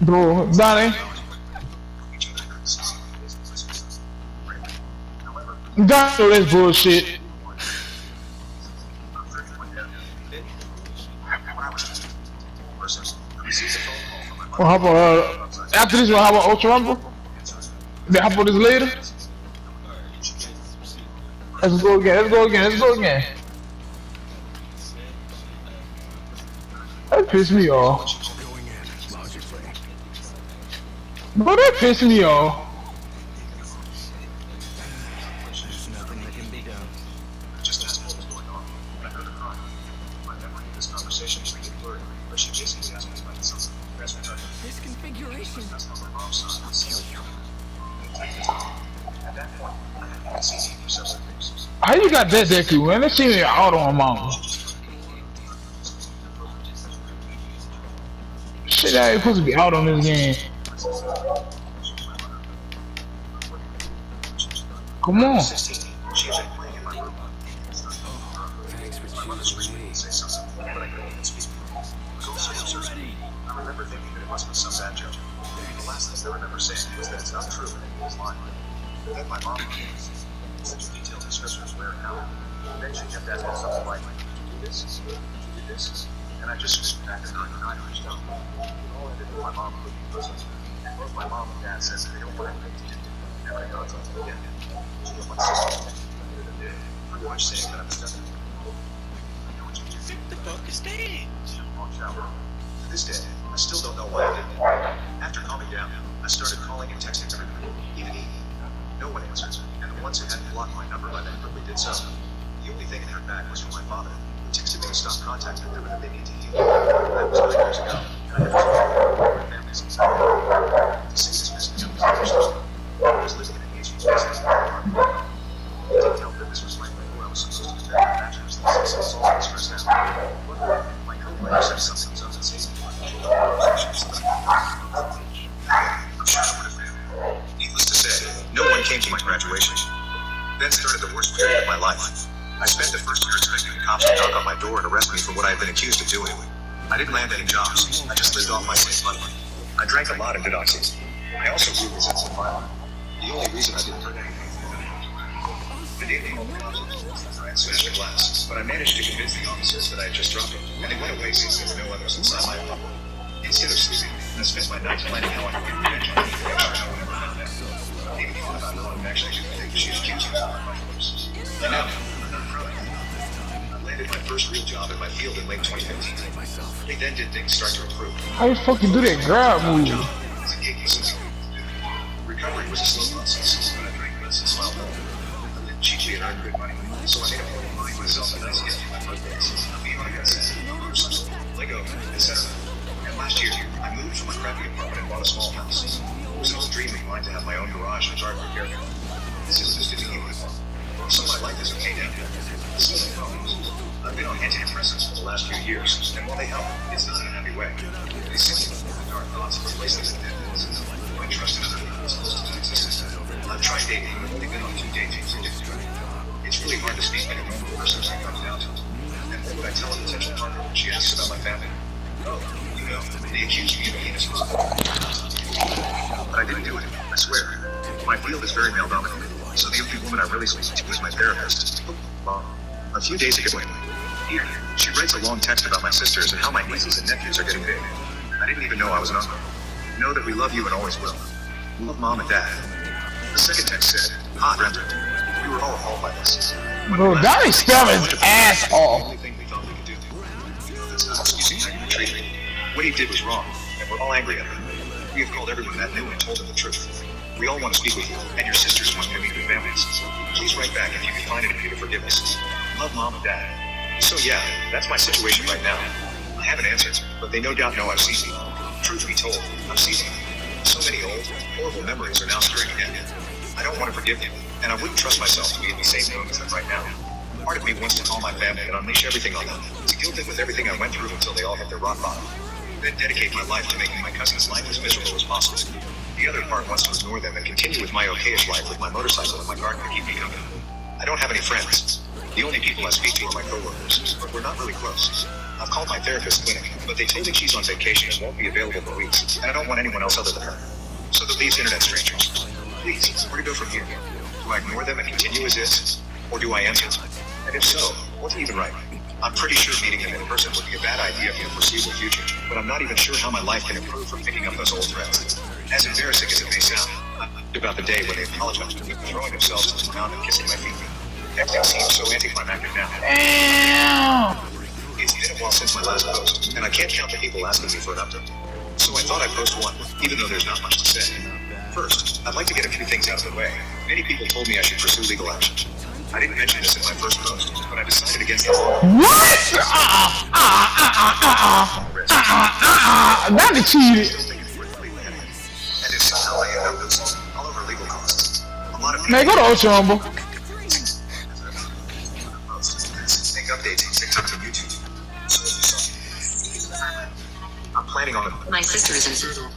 Bro, Donnie, Donnie, know that's bullshit. Well, how about, after this one, how about Ultra Rumble? Then how about this later? Let's go again, let's go again, let's go again. That pissed me off. Bro, that pissed me off. This configuration. How you got that Deku, man? That seems like out on mom. Shit, I ain't supposed to be out on this game. Come on. I remember thinking that it must be some bad joke. The last thing I remember saying was that it's not true and it was lying. Then my mom such detailed descriptions where and how. Then she kept asking something like, did you do this? Did you do this? And I just screamed back at her and I reached out. All I did with my mom would be listen. And both my mom and dad says that they don't want anything to do with it. Never got something again. She don't want to say something. Pretty much saying that I'm stuck. I know what you do. The book is dead. To this day, I still don't know why I did it. After calming down, I started calling and texting everybody, even Evie. No one answered, and the ones who hadn't blocked my number by then quickly did so. The only thing I heard back was from my father, who texted me to stop contacting them and that they need to heal. That was 9 years ago, and I never told my family since then. To say this missing young person, I was living in an ancient place in the apartment. I didn't tell that this was likely who I was supposed to be a bachelor's thesis, so I was stressed out. My co-writer said something so insane. Needless to say, no one came to my graduation. Then started the worst period of my life. I spent the first year expecting the cops to knock on my door and arrest me for what I had been accused of doing. I didn't land any jobs. I just lived off my state money. I drank a lot and did oxys. I also grew resentful violent. The only reason I didn't hurt anything. The day they called the cops, I had smashed a glass, but I managed to convince the officers that I had just dropped it, and they went away since there were no others inside my apartment. Instead of sleeping, I spent my nights planning how I could get revenge on her to make sure no one ever found out. Even thought about no one actually do the thing she accused me of my force. And now, I'm not proud of it. I landed my first real job in my field in late 2015. Only then did things start to improve. How you fucking do that grab move? As a gig musician, recovery was a slow process, but I drank less and smiled more. I lived cheaply and earned good money, so I made a point of buying myself a nice gift for my birthdays. VHS, motorcycle, Lego, etc. And last year, I moved from a crappy apartment and bought a small house. It was an old dream of mine to have my own garage and garden repair shop. This is just a new one. So my life is okay now. Still some problems. I've been on antidepressants for the last few years, and while they help, it's not in a happy way. They simply remove the dark thoughts and replace them with dead voices. I trust in other people's supposed to exist. I've tried dating, but only been on 2 dates in 2 days. It's really hard to speak like a normal person when it comes down to it. And what would I tell a potential partner when she asks about my family? Oh, you know, they accused me of being a slut. But I didn't do it, I swear. My field is very male-dominated, so the only woman I really speak to is my therapist. A few days ago, here, she writes a long text about my sisters and how my nieces and nephews are getting big. I didn't even know I was an uncle. Know that we love you and always will. Love Mom and Dad. The second text said, hot Brenda. We were all appalled by this. Bro, Donnie spelling his ass off. Only thing we thought we could do. That's not excusing how you treat me. What he did was wrong, and we're all angry at him. We have called everyone that knew and told them the truth. We all want to speak with you, and your sisters want to meet your families. Please write back if you can find it in you to forgive us. Love Mom and Dad. So yeah, that's my situation right now. I haven't answered, but they no doubt know I've seen you. Truth be told, I've seen you. So many old, horrible memories are now stirring again. I don't want to forgive you, and I wouldn't trust myself to be in the same room as them right now. Part of me wants to call my family and unleash everything on them, to guilt them with everything I went through until they all hit their rock bottom. Then dedicate my life to making my cousin's life as miserable as possible. The other part wants to ignore them and continue with my okayish life with my motorcycle and my garden to keep me company. I don't have any friends. The only people I speak to are my coworkers, but we're not really close. I've called my therapist clinic, but they told me she's on vacation and won't be available for weeks, and I don't want anyone else other than her. So the leaves internet strangers. Please, where to go from here? Do I ignore them and continue as is? Or do I answer them? And if so, what to even write? I'm pretty sure meeting them in person would be a bad idea for the foreseeable future, but I'm not even sure how my life can improve from picking up those old threads. As embarrassing as it may sound, I'm about the day when they apologized for throwing themselves to the ground and kissing my feet. Everything seems so anticlimactic now. Damn. It's been a while since my last post, and I can't count the people asking me for an update. So I thought I'd post one, even though there's not much to say. First, I'd like to get a few things out of the way. Many people told me I should pursue legal action. I didn't mention this in my first post, but I decided against the law. What? Not the cheated. And if somehow I end up losing, all over legal costs. A lot of Man, go to Ocho Humble. make updates on TikTok and YouTube. So if you saw, I'm planning on My sister is in